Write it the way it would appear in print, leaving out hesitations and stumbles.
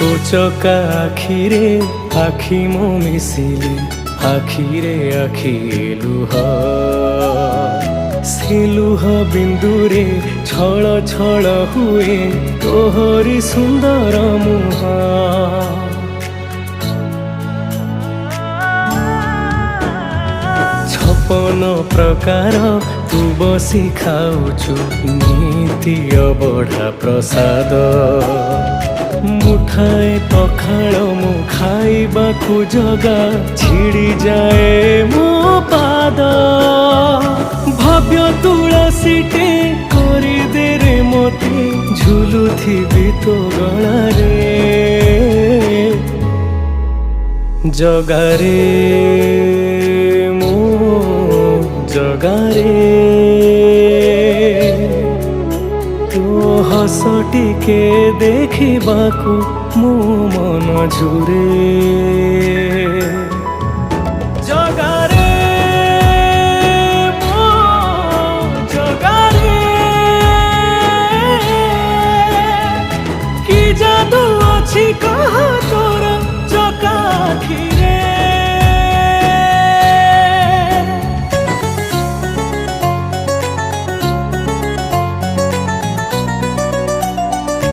ଚକା ଆଖିରେ ଆଖି ମୋ ମିଶିଲେ ଆଖିରେ ଆଖି ଲୁହ ସେ ଲୁହ ବିନ୍ଦୁରେ ଛଳ ଛଳ ହୁଏ ତୋହରି ସୁନ୍ଦର ମୁହଁ ଛପନ ପ୍ରକାର ତୁ ବସି ଖାଉଛୁ ନୀତି ଅବଢ଼ା ପ୍ରସାଦ ମୁଠାଏ ପଖାଳ ମୁଁ ଖାଇବାକୁ ଜଗା ଛିଡ଼ି ଯାଏ ମୋ ପାଦ ଭବ୍ୟ ତୁଳସୀଟେ କରିଦେ ରେ ମୋତେ ଝୁଲୁଥିବି ତୋ ଗଳାରେ ଜଗାରେ ମୋ ଜଗାରେ ହସ ଟିକେ ଦେଖିବାକୁ ମୋ ମନ ଝୁରେ ଜଗାରେ ମୋ ଜଗାରେ କି ଯାଦୁ ଅଛି